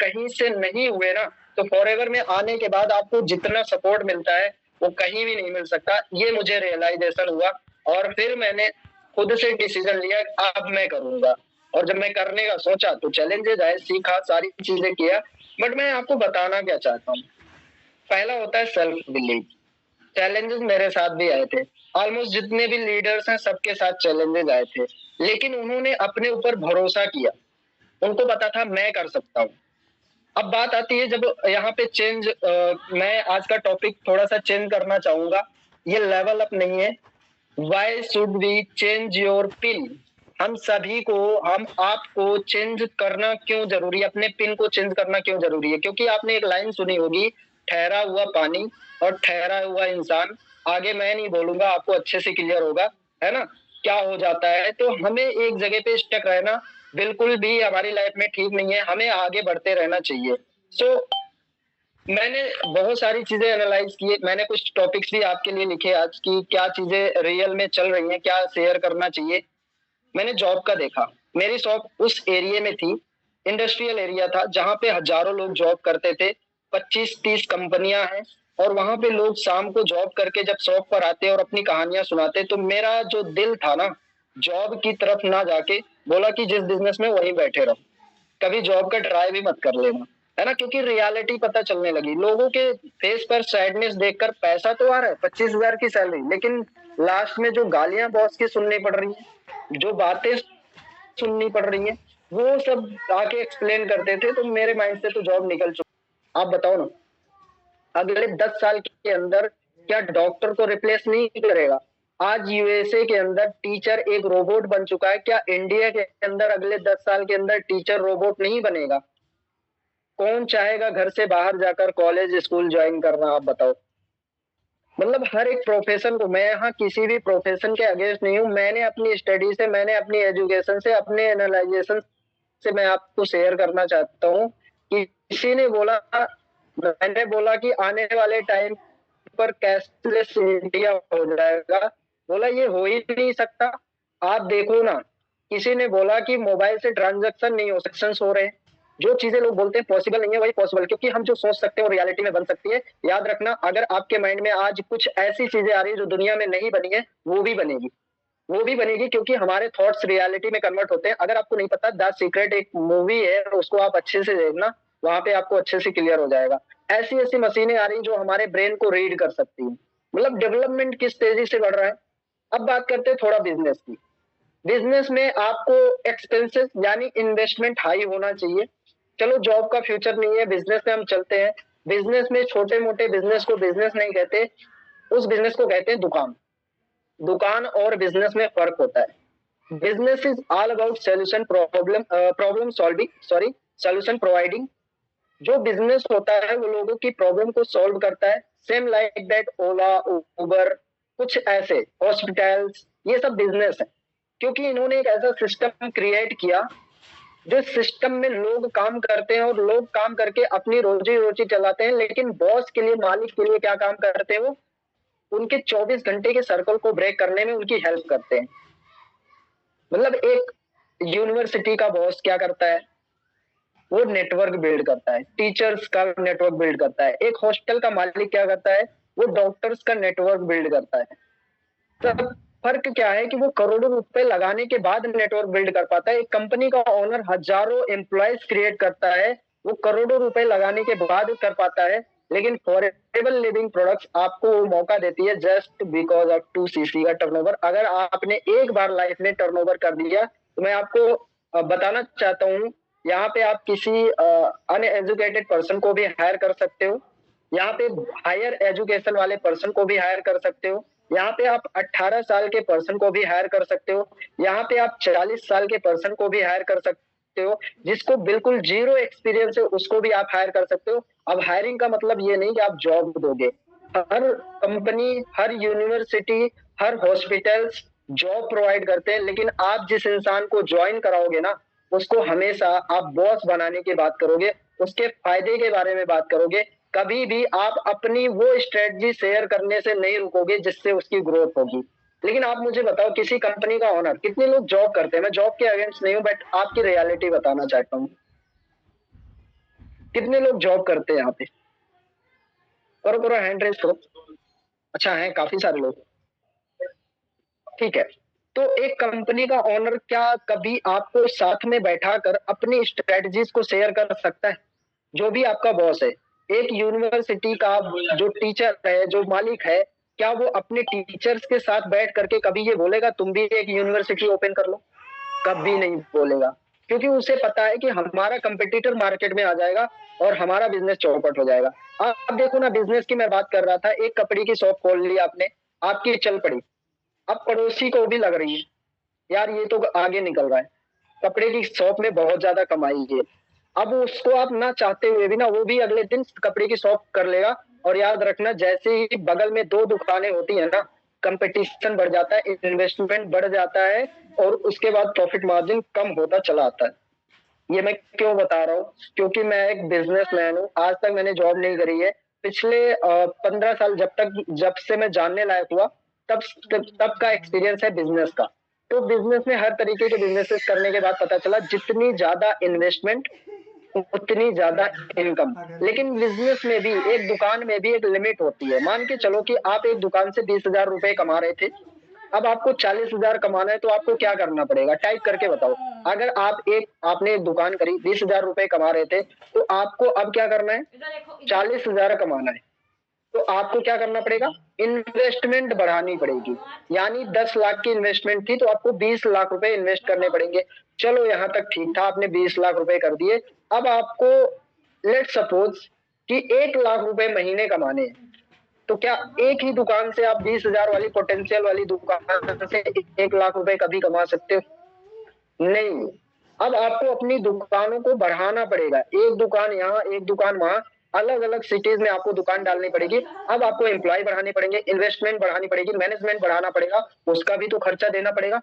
कहीं से नहीं हुए ना, तो फॉरएवर में आने के बाद आपको जितना सपोर्ट मिलता है वो कहीं भी नहीं मिल सकता। ये मुझे रियलाइजेशन हुआ और फिर मैंने खुद से डिसीजन लिया अब मैं करूंगा। और जब मैं करने का सोचा तो चैलेंजेस आए, सीखा, सारी चीजें किया। बट मैं आपको बताना क्या चाहता हूँ, पहला होता है सेल्फ बिलीव। चैलेंजेस मेरे साथ भी आए थे, ऑलमोस्ट जितने भी लीडर्स हैं सबके साथ चैलेंजेस आए थे, लेकिन उन्होंने अपने ऊपर भरोसा किया। उनको पता था मैं कर सकता हूँ। अब बात आती है जब यहाँ पे चेंज, मैं आज का टॉपिक थोड़ा सा चेंज करना चाहूंगा। ये लेवल अप नहीं है। Why should we change your PIN? हम सभी को, हम आपको चेंज करना क्यों जरूरी है, अपने पिन को चेंज करना क्यों जरूरी है? क्योंकि आपने एक लाइन सुनी होगी, ठहरा हुआ पानी और ठहरा हुआ इंसान। आगे मैं नहीं बोलूंगा, आपको अच्छे से क्लियर होगा, है ना? क्या हो जाता है, तो हमें एक जगह पे स्टक रहना बिल्कुल भी हमारी लाइफ में ठीक नहीं है, हमें आगे बढ़ते रहना चाहिए। सो मैंने बहुत सारी चीजें एनालाइज की, मैंने कुछ टॉपिक्स भी आपके लिए लिखे आज की क्या चीजें रियल में चल रही हैं, क्या शेयर करना चाहिए। मैंने जॉब का देखा, मेरी शॉप उस एरिया में थी, इंडस्ट्रियल एरिया था जहां पे हजारों लोग जॉब करते थे, 25-30 कंपनियां हैं। और वहां पे लोग शाम को जॉब करके जब शॉप पर आते और अपनी कहानियां सुनाते, तो मेरा जो दिल था ना, जॉब की तरफ ना जाके बोला कि जिस बिजनेस में वहीं बैठे रहो, कभी जॉब का ट्राई भी मत कर लेना, है ना? क्योंकि रियलिटी पता चलने लगी, लोगों के फेस पर सैडनेस देखकर। पैसा तो आ रहा है 25,000 की सैलरी, लेकिन लास्ट में जो गालियां बॉस की सुननी पड़ रही है, जो बातें सुननी पड़ रही है, वो सब आके एक्सप्लेन करते थे, तो मेरे माइंड से तो जॉब निकल चुका। आप बताओ ना, अगले 10 साल के अंदर क्या डॉक्टर को रिप्लेस नहीं करेगा? आज यूएसए के अंदर टीचर एक रोबोट बन चुका है, क्या इंडिया के अंदर अगले 10 साल के अंदर टीचर रोबोट नहीं बनेगा? कौन चाहेगा घर से बाहर जाकर कॉलेज स्कूल ज्वाइन करना, आप बताओ? मतलब हर एक प्रोफेशन को, मैं यहाँ किसी भी प्रोफेशन के अगेंस्ट नहीं हूँ, मैंने अपनी स्टडी से, मैंने अपनी एजुकेशन से, अपने एनालाइजेशन से मैं आपको शेयर करना चाहता हूँ कि किसी ने बोला, मैंने बोला कि आने वाले टाइम पर कैशलेस इंडिया हो जाएगा, बोला ये हो ही नहीं सकता। आप देखो ना, किसी ने बोला कि मोबाइल से ट्रांजैक्शन नहीं हो, सेक्शंस हो रहे हैं। जो चीजें लोग बोलते हैं पॉसिबल नहीं है, वही पॉसिबल, क्योंकि हम जो सोच सकते हैं वो रियलिटी में बन सकती है। याद रखना, अगर आपके माइंड में आज कुछ ऐसी चीजें आ रही है जो दुनिया में नहीं बनी है, वो भी बनेगी, वो भी बनेगी, क्योंकि हमारे थॉट्स रियलिटी में कन्वर्ट होते हैं। अगर आपको नहीं पता, द सीक्रेट एक मूवी है, उसको आप अच्छे से देखना, वहां पे आपको अच्छे से क्लियर हो जाएगा। ऐसी ऐसी मशीनें आ रही जो हमारे ब्रेन को रीड कर सकती हैं। मतलब डेवलपमेंट किस तेजी से बढ़ रहा है। अब बात करते हैं थोड़ा बिजनेस की। बिजनेस में आपको एक्सपेंसेस यानी इन्वेस्टमेंट हाई होना चाहिए। चलो जॉब का फ्यूचर नहीं है, बिजनेस में हम चलते हैं। बिजनेस में छोटे मोटे बिजनेस को बिजनेस नहीं कहते, उस बिजनेस को कहते हैं दुकान। दुकान और बिजनेस में फर्क होता है। Business is all about solution, problem solving, sorry, solution providing. जो बिजनेस होता है वो लोगों की प्रॉब्लम को सॉल्व करता है। सेम लाइक दैट ओला, उबर, कुछ ऐसे हॉस्पिटल्स, ये सब बिजनेस है, क्योंकि इन्होंने एक ऐसा सिस्टम क्रिएट किया जो सिस्टम में लोग काम करते हैं और लोग काम करके अपनी रोजी रोटी चलाते हैं। लेकिन बॉस के लिए, मालिक के लिए क्या काम करते हैं? वो उनके 24 घंटे के सर्कल को ब्रेक करने में उनकी हेल्प करते हैं। मतलब एक यूनिवर्सिटी का बॉस क्या करता है? वो नेटवर्क बिल्ड करता है, टीचर्स का नेटवर्क बिल्ड करता है। एक हॉस्टल का मालिक क्या करता है? वो डॉक्टर्स का नेटवर्क बिल्ड करता है। सब फर्क क्या है कि वो करोड़ों रुपए लगाने के बाद नेटवर्क बिल्ड कर पाता है। एक कंपनी का ओनर हजारों एम्प्लॉयज क्रिएट करता है, वो करोड़ों रुपए लगाने के बाद कर पाता है। लेकिन फॉरएवर लिविंग प्रोडक्ट्स आपको वो मौका देती है जस्ट बिकॉज ऑफ 2 cc का टर्नओवर। अगर आपने एक बार लाइफ में टर्नओवर कर दिया, तो मैं आपको बताना चाहता हूँ, यहाँ पे आप किसी अनएजुकेटेड पर्सन को भी हायर कर सकते हो, यहाँ पे हायर एजुकेशन वाले पर्सन को भी हायर कर सकते हो, यहाँ पे आप 18 साल के पर्सन को भी हायर कर सकते हो, यहाँ पे आप 40 साल के पर्सन को भी हायर कर सकते हो, जिसको बिल्कुल जीरो एक्सपीरियंस है उसको भी आप हायर कर सकते हो। अब हायरिंग का मतलब ये नहीं कि आप जॉब दोगे। हर कंपनी, हर यूनिवर्सिटी, हर हॉस्पिटल्स जॉब प्रोवाइड करते हैं, लेकिन आप जिस इंसान को ज्वाइन कराओगे ना, उसको हमेशा आप बॉस बनाने की बात करोगे, उसके फायदे के बारे में बात करोगे। कभी भी आप अपनी वो स्ट्रेटजी शेयर करने से नहीं रुकोगे जिससे उसकी ग्रोथ होगी। लेकिन आप मुझे बताओ, किसी कंपनी का ओनर, कितने लोग जॉब करते हैं? मैं जॉब के अगेंस्ट नहीं हूँ, बट आपकी रियलिटी बताना चाहता हूँ। कितने लोग जॉब करते हैं यहाँ पे? करो करो, हैंड रेस करो। अच्छा है, काफी सारे लोग। ठीक है, तो एक कंपनी का ओनर क्या कभी आपको साथ में बैठाकर अपनी स्ट्रेटजीज को शेयर कर सकता है? जो भी आपका बॉस है, एक यूनिवर्सिटी का जो टीचर है, जो मालिक है, क्या वो अपने टीचर्स के साथ बैठ करके कभी ये बोलेगा तुम भी एक यूनिवर्सिटी ओपन कर लो? कभी नहीं बोलेगा, क्योंकि उसे पता है कि हमारा कंपटीटर मार्केट में आ जाएगा और हमारा बिजनेस चौपट हो जाएगा। आप देखो ना, बिजनेस की मैं बात कर रहा था, एक कपड़े की शॉप खोल ली आपने, आपकी चल पड़ी, अब पड़ोसी को भी लग रही है यार ये तो आगे निकल रहा है, कपड़े की शॉप में बहुत ज्यादा कमाई है। अब उसको आप ना चाहते हुए भी ना, वो भी अगले दिन कपड़े की शॉप कर लेगा। और याद रखना, जैसे ही बगल में दो दुकानें होती है ना, कंपटीशन बढ़ जाता है, इन्वेस्टमेंट बढ़ जाता है, और उसके बाद प्रॉफिट मार्जिन कम होता चला आता है। ये मैं क्यों बता रहा हूँ? क्योंकि मैं एक बिजनेसमैन हूँ, आज तक मैंने जॉब नहीं करी है। पिछले 15 साल जब से मैं जानने लायक हुआ, तब का एक्सपीरियंस है बिजनेस का। तो बिजनेस में हर तरीके के बिजनेसेस करने के बाद पता चला, जितनी ज्यादा इन्वेस्टमेंट उतनी ज्यादा इनकम। लेकिन बिजनेस में भी, एक दुकान में भी एक लिमिट होती है। मान के चलो कि आप एक दुकान से 20,000 रुपए कमा रहे थे, अब आपको 40,000 कमाना है, तो आपको क्या करना पड़ेगा? टाइप करके बताओ। अगर आपने एक दुकान करी, 20,000 रुपए कमा रहे थे, तो आपको अब क्या करना है? 40,000 कमाना है, तो आपको क्या करना पड़ेगा? इन्वेस्टमेंट बढ़ानी पड़ेगी। यानी 10 लाख की इन्वेस्टमेंट थी, तो आपको 20 लाख रुपए इन्वेस्ट करने पड़ेंगे। चलो यहां तक ठीक था, आपने 20 लाख रुपए कर दिए। अब आपको लेट सपोज कि 1 लाख रुपए महीने कमाने हैं, तो क्या एक ही दुकान से आप 20,000 वाली पोटेंशियल वाली दुकान से 1 लाख रुपए कभी कमा सकते हो? नहीं। अब आपको अपनी दुकानों को बढ़ाना पड़ेगा, एक दुकान यहाँ, एक दुकान वहां, अलग अलग सिटीज में आपको दुकान डालनी पड़ेगी। अब आपको एम्प्लॉय बढ़ाने पड़ेंगे, इन्वेस्टमेंट बढ़ानी पड़ेगी, मैनेजमेंट बढ़ाना पड़ेगा, उसका भी तो खर्चा देना पड़ेगा,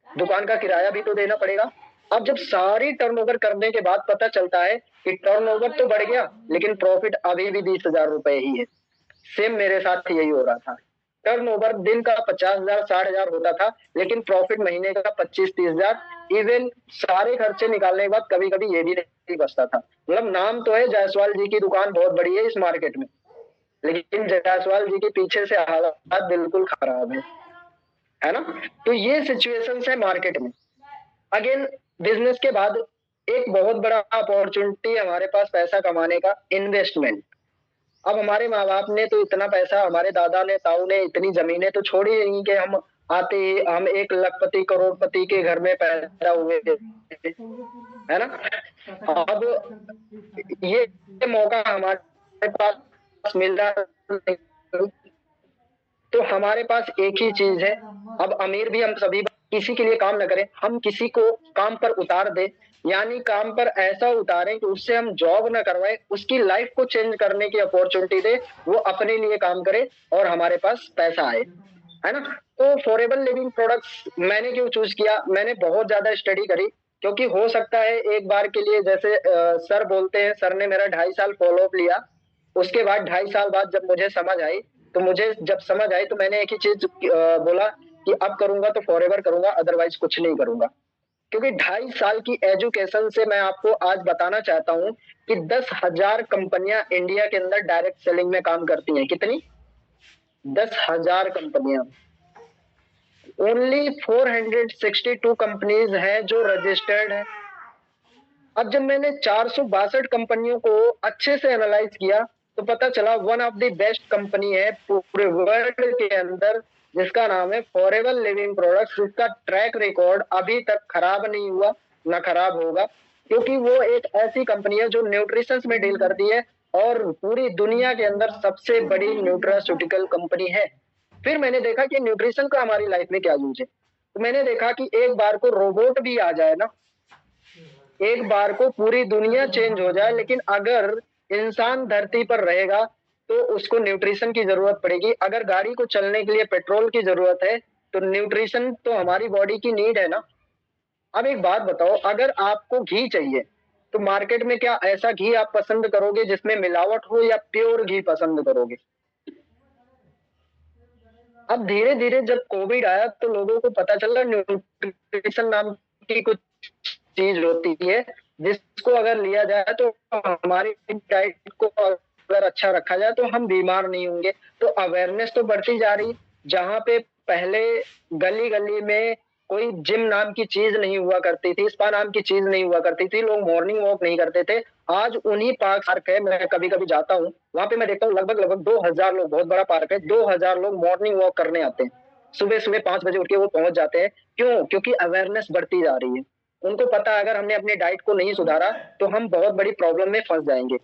दुकान का किराया भी तो देना पड़ेगा। अब जब सारी टर्नओवर करने के बाद पता चलता है कि टर्नओवर तो बढ़ गया, लेकिन प्रॉफिट अभी भी 20,000 रुपए ही है। सेम मेरे साथ यही हो रहा था। टर्नओवर दिन का 50,000 60,000 होता था, लेकिन प्रॉफिट महीने का 25-30,000। इवन सारे खर्चे निकालने के बाद कभी कभी ये भी नहीं बचता था। मतलब नाम तो है जायसवाल जी की दुकान बहुत बड़ी है इस मार्केट में, लेकिन जायसवाल जी के पीछे से हालात बिल्कुल खराब है ना? तो ये सिचुएशन है मार्केट में। अगेन, बिजनेस के बाद एक बहुत बड़ा अपॉर्चुनिटी हमारे पास पैसा कमाने का, इन्वेस्टमेंट। अब हमारे माँ बाप ने तो इतना पैसा, हमारे दादा ने, ताऊ ने इतनी जमीनें तो छोड़ी नहीं कि हम 1 लखपति करोड़पति के घर में पैदा हुए थे, है ना? अब ये मौका हमारे पास मिल रहा है, तो हमारे पास एक ही चीज है। अब अमीर भी हम सभी किसी के लिए काम न करें, हम किसी को काम पर उतार दे, यानी काम पर ऐसा उतारें कि उससे हम जॉब न करवाएं, उसकी लाइफ को चेंज करने की अपॉर्चुनिटी दे, वो अपने लिए काम करे और हमारे पास पैसा आए, है ना? तो फॉरेबल लिविंग प्रोडक्ट्स मैंने क्यों चूज किया? मैंने बहुत ज्यादा स्टडी करी, क्योंकि हो सकता है एक बार के लिए, जैसे सर बोलते हैं, सर ने मेरा 2.5 साल फॉलोअप लिया, उसके बाद 2.5 साल बाद जब मुझे समझ आई, तो मुझे जब समझ आई तो मैंने एक ही चीज बोला कि अब करूंगा तो फॉरएवर करूंगा, अदरवाइज कुछ नहीं करूंगा। क्योंकि 2.5 साल की एजुकेशन से मैं आपको आज बताना चाहता हूं कि 10,000 कंपनियां इंडिया के अंदर डायरेक्ट सेलिंग में काम करती हैं। कितनी? 10,000 कंपनियां। ओनली 462 कंपनीज हैं जो रजिस्टर्ड है। अब जब मैंने 462 कंपनियों को अच्छे से एनालाइज किया, तो पता चला one of the best company है पूरे वर्ल्ड के अंदर, जिसका नाम है फॉरेवर लिविंग प्रोडक्ट्स, जिसका ट्रैक रिकॉर्ड अभी तक खराब नहीं हुआ, ना खराब होगा। क्योंकि वो एक ऐसी कंपनी है जो न्यूट्रिशन में डील करती है, और पूरी दुनिया के अंदर सबसे बड़ी न्यूट्रास्यूटिकल कंपनी है। फिर मैंने देखा कि न्यूट्रिशन का हमारी लाइफ में क्या यूज है। तो मैंने देखा कि एक बार को रोबोट भी आ जाए ना, एक बार को पूरी दुनिया चेंज हो जाए, लेकिन अगर इंसान धरती पर रहेगा तो उसको न्यूट्रिशन की जरूरत पड़ेगी। अगर गाड़ी को चलने के लिए पेट्रोल की जरूरत है, तो न्यूट्रिशन तो हमारी बॉडी की नीड है ना। अब एक बात बताओ, अगर आपको घी चाहिए, तो मार्केट में क्या ऐसा घी आप पसंद करोगे जिसमें मिलावट हो, या प्योर घी पसंद करोगे? अब धीरे धीरे जब कोविड आया, तो लोगों को पता चला न्यूट्रिशन नाम की कुछ चीज होती है, जिसको अगर लिया जाए तो हमारी डाइट को अगर अच्छा रखा जाए तो हम बीमार नहीं होंगे। तो अवेयरनेस तो बढ़ती जा रही है। जहाँ पे पहले गली-गली में कोई जिम नाम की चीज़ नहीं हुआ करती थी, स्पा नाम की चीज़ नहीं हुआ करती थी, लोग मॉर्निंग वॉक नहीं करते थे। आज उन्हीं पार्क है, मैं कभी-कभी जाता हूँ, वहाँ पे मैं देखता हूँ लगभग-लगभग 2000 लोग, बहुत बड़ा पार्क है, 2000 लोग मॉर्निंग वॉक करने आते हैं। सुबह-सुबह 5 बजे उठ के वो पहुँच जाते हैं। क्यों? क्योंकि अवेयरनेस बढ़ती जा रही है। उनको पता है अगर हमने अपनी डाइट को नहीं सुधारा तो हम बहुत बड़ी प्रॉब्लम में फँस जाएँगे।